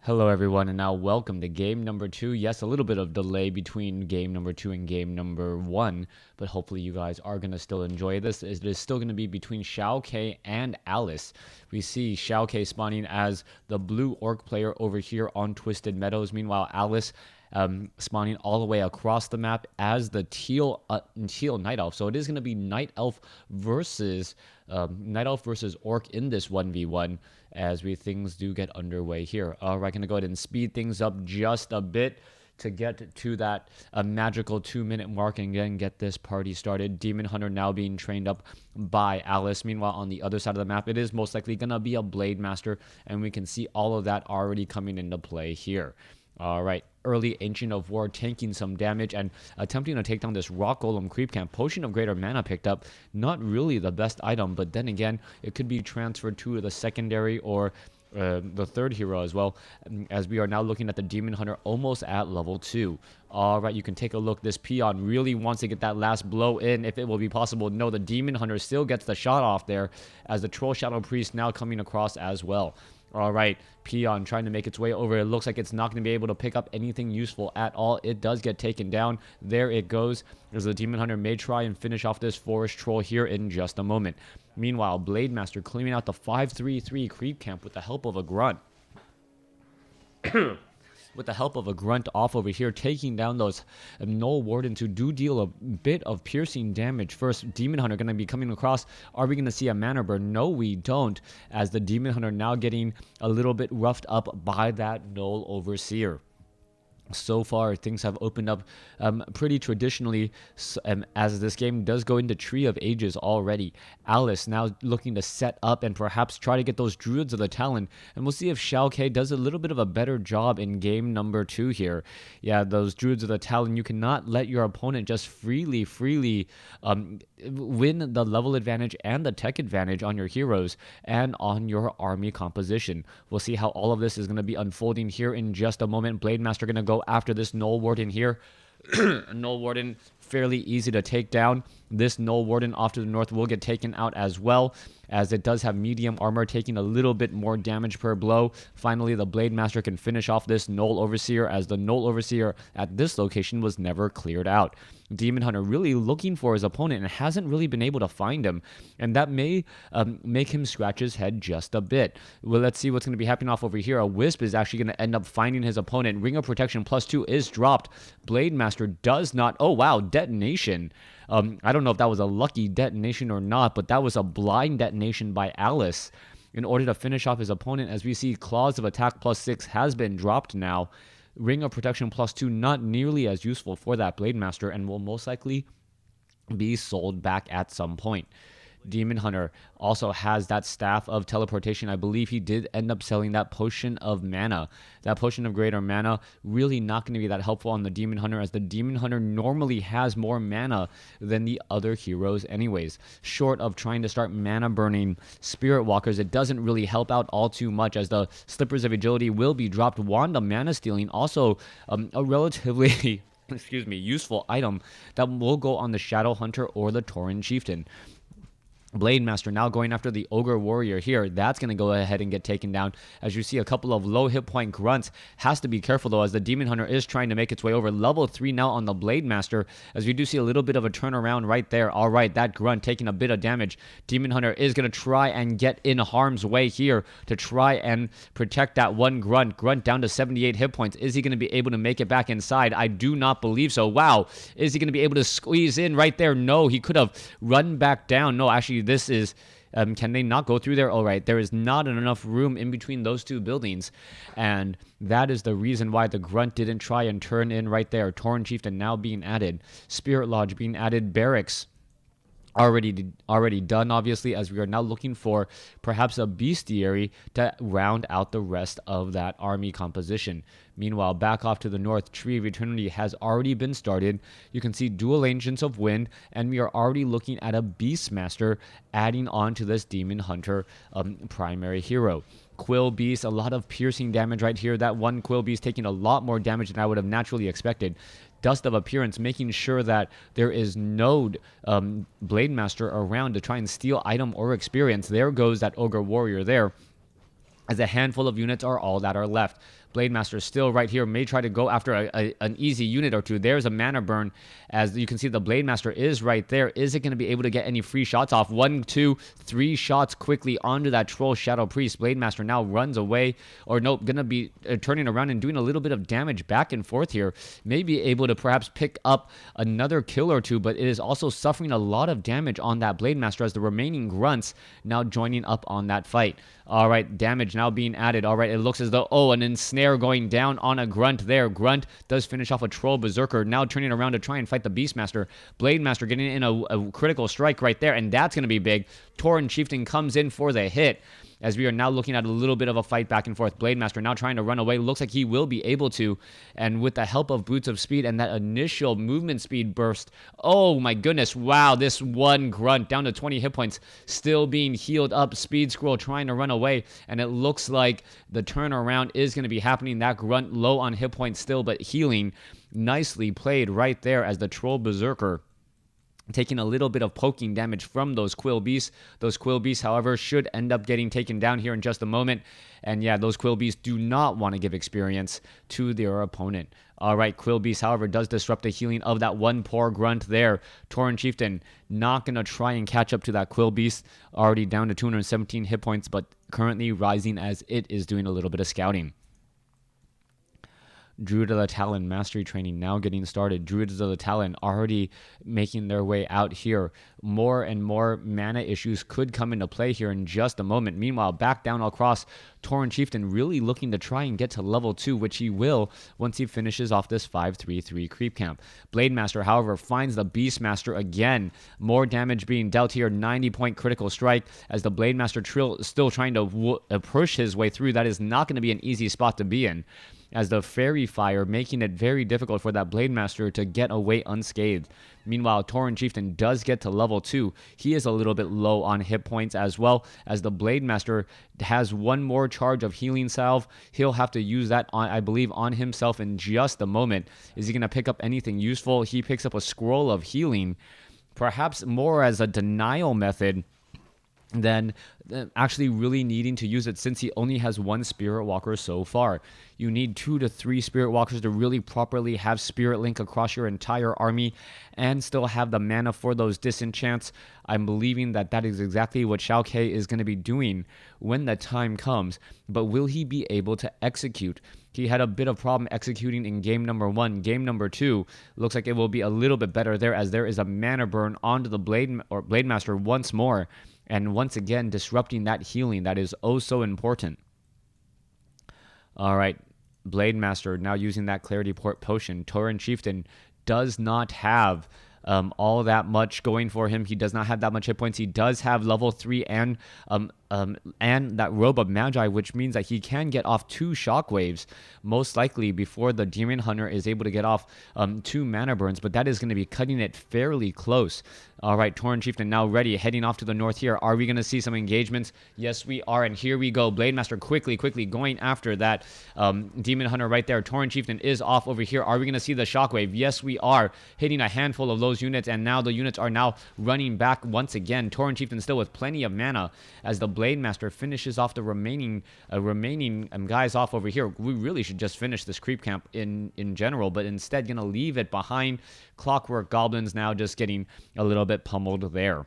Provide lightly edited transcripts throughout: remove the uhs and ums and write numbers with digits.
Hello everyone, and now welcome to game number 2. Yes, a little bit of delay between game number 2 and game number 1, but hopefully you guys are going to still enjoy this. It is still going to be between XioaKK and Alice. We see XioaKK spawning as the blue orc player over here on Twisted Meadows. Meanwhile, Alice spawning all the way across the map as the teal night elf. So it is going to be night elf versus orc in this 1v1 as things do get underway here. All right, going to go ahead and speed things up just a bit to get to that magical 2-minute mark and again get this party started. Demon Hunter now being trained up by Alice. Meanwhile, on the other side of the map, it is most likely going to be a Blade Master, and we can see all of that already coming into play here. All right, early Ancient of War tanking some damage and attempting to take down this Rock Golem creep camp. Potion of Greater Mana picked up. Not really the best item, but then again, it could be transferred to the secondary or the third hero as well, as we are now looking at the Demon Hunter almost at level 2. All right, you can take a look. This peon really wants to get that last blow in if it will be possible. No, the Demon Hunter still gets the shot off there as the Troll Shadow Priest now coming across as well. All right, peon trying to make its way over. It looks like it's not going to be able to pick up anything useful at all. It does get taken down. There it goes. As the Demon Hunter may try and finish off this Forest Troll here in just a moment. Meanwhile, Blade Master clearing out the 5-3-3 creep camp with the help of a grunt. With the help of a grunt off over here, taking down those Null Wardens who do deal a bit of piercing damage. First, Demon Hunter going to be coming across. Are we going to see a mana burn? No, we don't, as the Demon Hunter now getting a little bit roughed up by that Null Overseer. So far, things have opened up pretty traditionally as this game does go into Tree of Ages already. Alice now looking to set up and perhaps try to get those Druids of the Talon. And we'll see if XioaKK does a little bit of a better job in game number 2 here. Yeah, those Druids of the Talon, you cannot let your opponent just freely win the level advantage and the tech advantage on your heroes and on your army composition. We'll see how all of this is going to be unfolding here in just a moment. Blade Master going to go after this Null Warden here. Null Warden fairly easy to take down. This Null Warden off to the north will get taken out as well, as it does have medium armor, taking a little bit more damage per blow. Finally, the Blade Master can finish off this Null Overseer, as the Null Overseer at this location was never cleared out. Demon Hunter really looking for his opponent and hasn't really been able to find him, and that may make him scratch his head just a bit. Well, let's see what's going to be happening off over here. A Wisp is actually going to end up finding his opponent. Ring of Protection +2 is dropped. Blade Master does not... Oh, wow, detonation. I don't know if that was a lucky detonation or not, but that was a blind detonation by Alice in order to finish off his opponent, as we see Claws of Attack +6 has been dropped now. Ring of Protection +2 not nearly as useful for that Blade Master and will most likely be sold back at some point. Demon Hunter also has that Staff of Teleportation. I believe he did end up selling that Potion of Mana. That Potion of Greater Mana really not going to be that helpful on the Demon Hunter, as the Demon Hunter normally has more mana than the other heroes anyways. Short of trying to start mana burning Spirit Walkers, it doesn't really help out all too much, as the Slippers of Agility will be dropped. Wand of Mana Stealing, also a relatively useful item that will go on the Shadow Hunter or the Tauren Chieftain. Blade Master now going after the Ogre Warrior here. That's going to go ahead and get taken down, as you see a couple of low hit point grunts. Has to be careful though, as the Demon Hunter is trying to make its way over. Level 3 now on the Blade Master, as we do see a little bit of a turnaround right there. All right, that grunt taking a bit of damage. Demon Hunter is going to try and get in harm's way here to try and protect that one grunt. Grunt down to 78 hit points. Is he going to be able to make it back inside? I do not believe so. Wow. Is he going to be able to squeeze in right there? No, he could have run back down. No, actually, this is can they not go through there? All right, there is not enough room in between those two buildings, and that is the reason why the grunt didn't try and turn in right there. Tauren Chieftain now being added, Spirit Lodge being added, Barracks already done, obviously, as we are now looking for perhaps a bestiary to round out the rest of that army composition. Meanwhile, back off to the north, Tree of Eternity has already been started. You can see Dual Agents of Wind, and we are already looking at a Beastmaster adding on to this Demon Hunter primary hero. Quill Beast, a lot of piercing damage right here. That one Quill Beast taking a lot more damage than I would have naturally expected. Dust of Appearance, making sure that there is no Blade Master around to try and steal item or experience. There goes that Ogre Warrior there, as a handful of units are all that are left. Blade Master still right here, may try to go after an easy unit or two. There's a mana burn. As you can see, the Blade Master is right there. Is it going to be able to get any free shots off? 1, 2, 3 shots quickly onto that Troll Shadow Priest. Blade Master now runs away, or nope, going to be turning around and doing a little bit of damage back and forth here. Maybe able to perhaps pick up another kill or two, but it is also suffering a lot of damage on that Blade Master as the remaining grunts now joining up on that fight. All right, damage now being added. All right, it looks as though, oh, an ensnare going down on a grunt there. Grunt does finish off a Troll Berserker, now turning around to try and fight the Beastmaster. Blade Master getting in a critical strike right there, and that's going to be big. Tauren Chieftain comes in for the hit, as we are now looking at a little bit of a fight back and forth. Blade Master now trying to run away. Looks like he will be able to. And with the help of Boots of Speed and that initial movement speed burst, oh my goodness, wow, this one grunt down to 20 hit points, still being healed up. Speed Scroll trying to run away. And it looks like the turnaround is going to be happening. That grunt low on hit points still, but healing. Nicely played right there as the Troll Berserker taking a little bit of poking damage from those Quill Beasts. Those Quill Beasts, however, should end up getting taken down here in just a moment. And yeah, those Quill Beasts do not want to give experience to their opponent. All right, Quill Beast, however, does disrupt the healing of that one poor grunt there. Tauren Chieftain not going to try and catch up to that Quill Beast. Already down to 217 hit points, but currently rising as it is doing a little bit of scouting. Druid of the Talon mastery training now getting started. Druids of the Talon already making their way out here. More and more mana issues could come into play here in just a moment. Meanwhile, back down across, Tauren Chieftain really looking to try and get to level 2, which he will once he finishes off this 5-3-3 creep camp. Blade Master, however, finds the Beastmaster again. More damage being dealt here. 90-point critical strike as the Blade Master still trying to push his way through. That is not going to be an easy spot to be in, as the Fairy Fire making it very difficult for that Blade Master to get away unscathed. Meanwhile, Tauren Chieftain does get to level 2. He is a little bit low on hit points as well, as the Blade Master has one more charge of Healing Salve. He'll have to use that, on, I believe, on himself in just a moment. Is he going to pick up anything useful? He picks up a Scroll of Healing, perhaps more as a denial method than actually really needing to use it, since he only has 1 Spirit Walker so far. You need 2 to 3 Spirit Walkers to really properly have Spirit Link across your entire army and still have the mana for those disenchants. I'm believing that that is exactly what XioaKK is going to be doing when the time comes. But will he be able to execute? He had a bit of problem executing in game number 1. Game number 2 looks like it will be a little bit better there, as there is a mana burn onto the Blade Master once more. And once again, disrupting that healing that is oh so important. All right, Blade Master now using that Clarity Potion. Tauren Chieftain does not have all that much going for him. He does not have that much hit points. He does have level 3 and that Robe of Magi, which means that he can get off 2 shockwaves, most likely before the Demon Hunter is able to get off 2 mana burns, but that is going to be cutting it fairly close. All right, Tauren Chieftain now ready, heading off to the north here. Are we going to see some engagements? Yes, we are, and here we go. Blade Master quickly going after that Demon Hunter right there. Tauren Chieftain is off over here. Are we going to see the shockwave? Yes, we are, hitting a handful of those units, and now the units are now running back once again. Tauren Chieftain still with plenty of mana, as the Blade Master finishes off the remaining guys off over here. We really should just finish this creep camp in general, but instead gonna leave it behind. Clockwork Goblins now just getting a little bit pummeled there.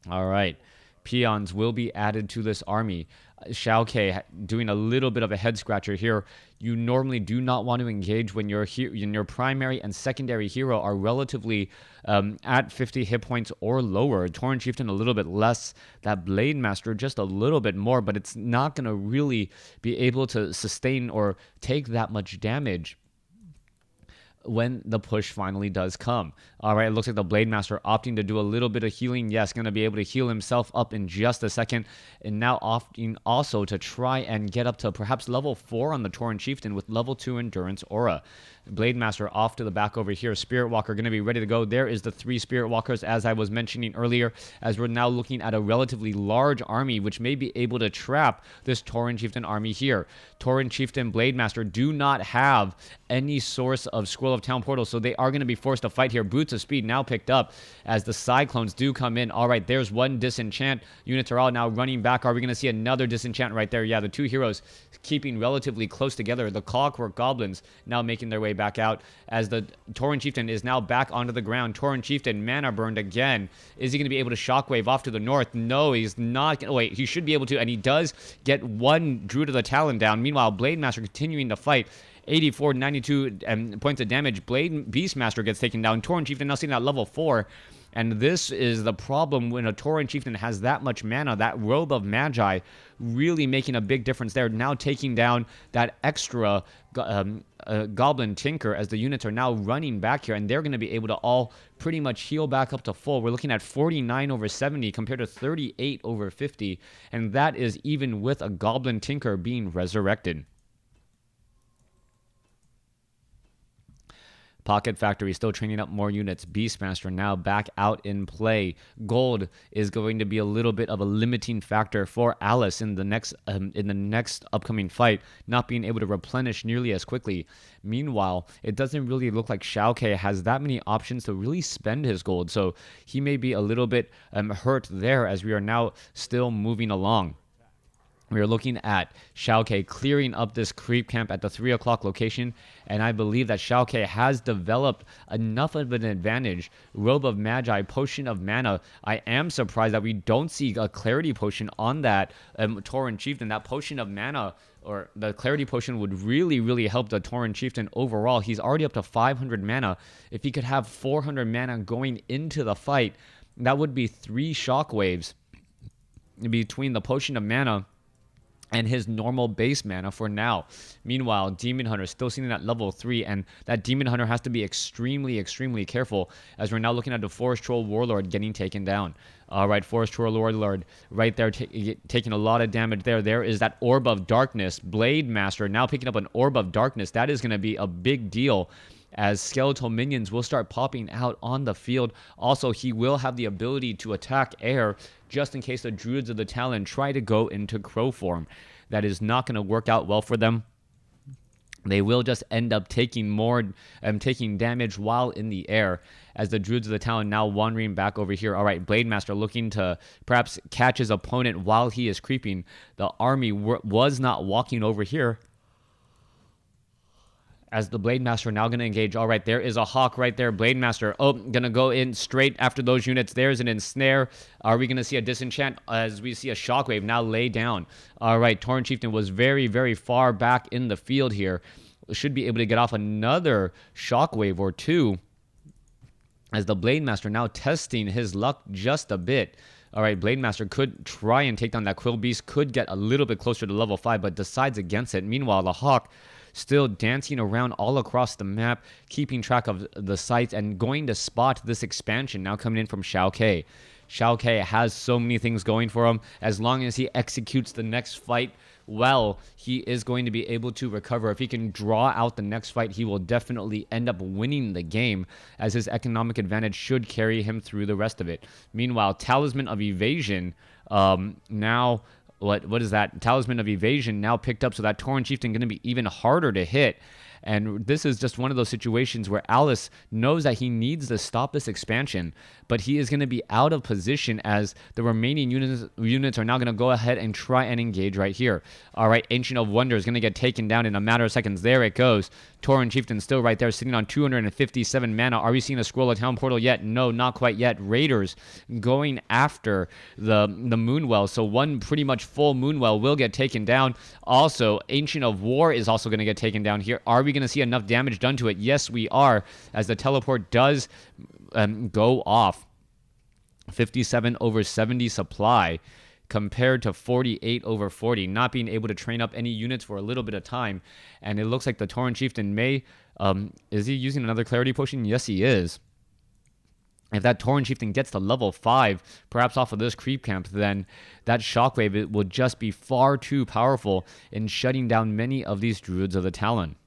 All right, peons will be added to this army. XioaKK doing a little bit of a head scratcher here. You normally do not want to engage when your primary and secondary hero are relatively at 50 hit points or lower. Tauren Chieftain a little bit less. That Blade Master just a little bit more, but it's not going to really be able to sustain or take that much damage when the push finally does come. All right, it looks like the Blade Master opting to do a little bit of healing. Yes, going to be able to heal himself up in just a second. And now opting also to try and get up to perhaps level 4 on the Tauren Chieftain with level 2 Endurance Aura. Blade Master off to the back over here. Spirit Walker going to be ready to go. There is the 3 Spirit Walkers, as I was mentioning earlier, as we're now looking at a relatively large army, which may be able to trap this Tauren Chieftain army here. Tauren Chieftain, Blade Master do not have any source of scroll Scroll of Town Portal, so they are going to be forced to fight here. Boots of Speed now picked up as the Cyclones do come in. All right, there's one disenchant. Units are all now running back. Are we going to see another disenchant right there? Yeah, the two heroes keeping relatively close together. The Clockwork Goblins now making their way back out as the Tauren Chieftain is now back onto the ground. Tauren Chieftain mana burned again. Is he going to be able to shockwave off to the north? No, he's not. Wait, he should be able to, and he does get one Druid of the Talon down. Meanwhile, Blade Master continuing to fight. 84, 92 points of damage. Beastmaster gets taken down. Tauren Chieftain now sitting at level 4. And this is the problem when a Tauren Chieftain has that much mana. That Robe of Magi really making a big difference there. Now taking down that extra Goblin Tinker as the units are now running back here. And they're going to be able to all pretty much heal back up to full. We're looking at 49 over 70 compared to 38 over 50. And that is even with a Goblin Tinker being resurrected. Pocket Factory still training up more units. Beastmaster now back out in play. Gold is going to be a little bit of a limiting factor for Alice in the next upcoming fight, not being able to replenish nearly as quickly. Meanwhile, it doesn't really look like XioaKK has that many options to really spend his gold, so he may be a little bit hurt there as we are now still moving along. We are looking at XioaKK clearing up this creep camp at the 3 o'clock location, and I believe that XioaKK has developed enough of an advantage. Robe of Magi, Potion of Mana. I am surprised that we don't see a Clarity Potion on that Tauren Chieftain. That Potion of Mana, or the Clarity Potion, would really, really help the Tauren Chieftain overall. He's already up to 500 mana. If he could have 400 mana going into the fight, that would be 3 shockwaves between the Potion of Mana and his normal base mana for now. Meanwhile, Demon Hunter still sitting at level 3, and that Demon Hunter has to be extremely, extremely careful as we're now looking at the Forest Troll Warlord getting taken down. All right, Forest Troll Warlord right there taking a lot of damage there. There is that Orb of Darkness. Blade Master now picking up an Orb of Darkness. That is going to be a big deal as skeletal minions will start popping out on the field. Also, he will have the ability to attack air just in case the Druids of the Talon try to go into crow form. That is not going to work out well for them. They will just end up taking damage while in the air as the Druids of the Talon now wandering back over here. All right, Blade Master looking to perhaps catch his opponent while he is creeping. The army was not walking over here, as the Blade Master now going to engage. All right, there is a Hawk right there. Blade Master, going to go in straight after those units. There's an ensnare. Are we going to see a disenchant as we see a shockwave now lay down? All right, Tauren Chieftain was very, very far back in the field here. Should be able to get off another shockwave or two as the Blade Master now testing his luck just a bit. All right, Blade Master could try and take down that Quill Beast, could get a little bit closer to level 5, but decides against it. Meanwhile, the Hawk still dancing around all across the map, keeping track of the sites and going to spot this expansion now coming in from XioaKK. XioaKK has so many things going for him. As long as he executes the next fight well, he is going to be able to recover. If he can draw out the next fight, he will definitely end up winning the game, as his economic advantage should carry him through the rest of it. Meanwhile, Talisman of Evasion now... What is that? Talisman of Evasion now picked up, so that Tauren Chieftain going to be even harder to hit. And this is just one of those situations where Alice knows that he needs to stop this expansion, but he is going to be out of position as the remaining units are now going to go ahead and try and engage right here. All right, Ancient of Wonder is going to get taken down in a matter of seconds. There it goes. Tauren Chieftain still right there, sitting on 257 mana. Are we seeing a Scroll of Town Portal yet? No, not quite yet. Raiders going after the Moonwell, so one pretty much full Moonwell will get taken down. Also, Ancient of War is also going to get taken down here. Are we going to see enough damage done to it? Yes, we are, as the teleport does go off. 57 over 70 supply compared to 48 over 40, not being able to train up any units for a little bit of time. And it looks like the Tauren Chieftain may... is he using another Clarity Potion? Yes, he is. If that Tauren Chieftain gets to level 5, perhaps off of this creep camp, then that Shockwave, it will just be far too powerful in shutting down many of these Druids of the Talon.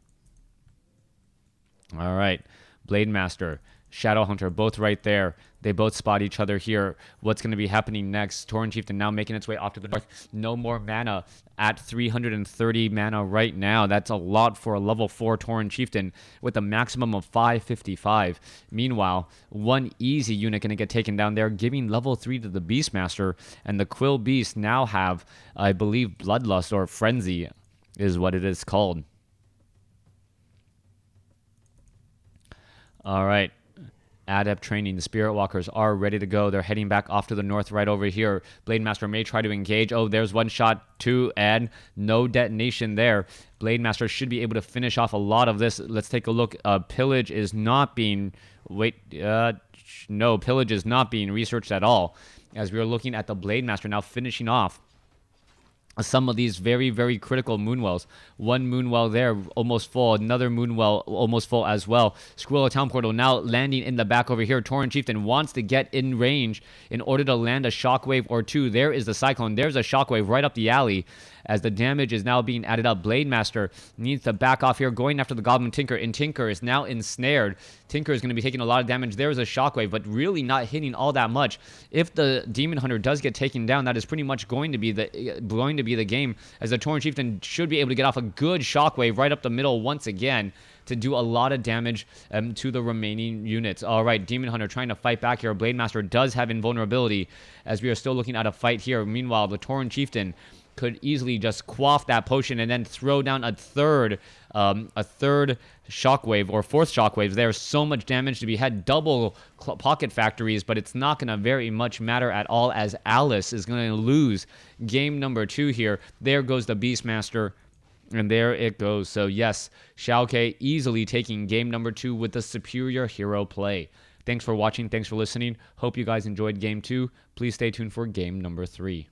All right, Blade Master Shadowhunter, both right there. They both spot each other here. What's going to be happening next? Tauren Chieftain now making its way off to the north. No more mana at 330 mana right now. That's a lot for a level 4 Tauren Chieftain with a maximum of 555. Meanwhile, one easy unit going to get taken down there, giving level 3 to the Beastmaster. And the Quill Beast now have, I believe, Bloodlust or Frenzy is what it is called. All right. Adept training. The Spirit Walkers are ready to go. They're heading back off to the north right over here. Blademaster may try to engage. Oh, there's one shot, two, and no detonation there. Blademaster should be able to finish off a lot of this. Let's take a look. Pillage is not being... no, Pillage is not being researched at all. As we are looking at the Blademaster now finishing off some of these very, very critical moonwells. One moonwell there, almost full. Another moonwell, almost full as well. Squirrel Town Portal now landing in the back over here. Tauren Chieftain wants to get in range in order to land a shockwave or two. There is the Cyclone. There's a shockwave right up the alley as the damage is now being added up. Blademaster needs to back off here, going after the Goblin Tinker, and Tinker is now ensnared. Tinker is going to be taking a lot of damage. There is a shockwave, but really not hitting all that much. If the Demon Hunter does get taken down, that is pretty much going to be the game, as the Tauren Chieftain should be able to get off a good shockwave right up the middle once again to do a lot of damage to the remaining units. All right, Demon Hunter trying to fight back here. Blademaster does have invulnerability, as we are still looking at a fight here. Meanwhile, the Tauren Chieftain could easily just quaff that potion and then throw down a third shockwave or fourth shockwave. There's so much damage to be had, double pocket factories, but it's not going to very much matter at all, as Alice is going to lose game number 2 here. There goes the Beastmaster, and there it goes. So yes, XioaKK easily taking game number 2 with the superior hero play. Thanks for watching. Thanks for listening. Hope you guys enjoyed game 2. Please stay tuned for game number 3.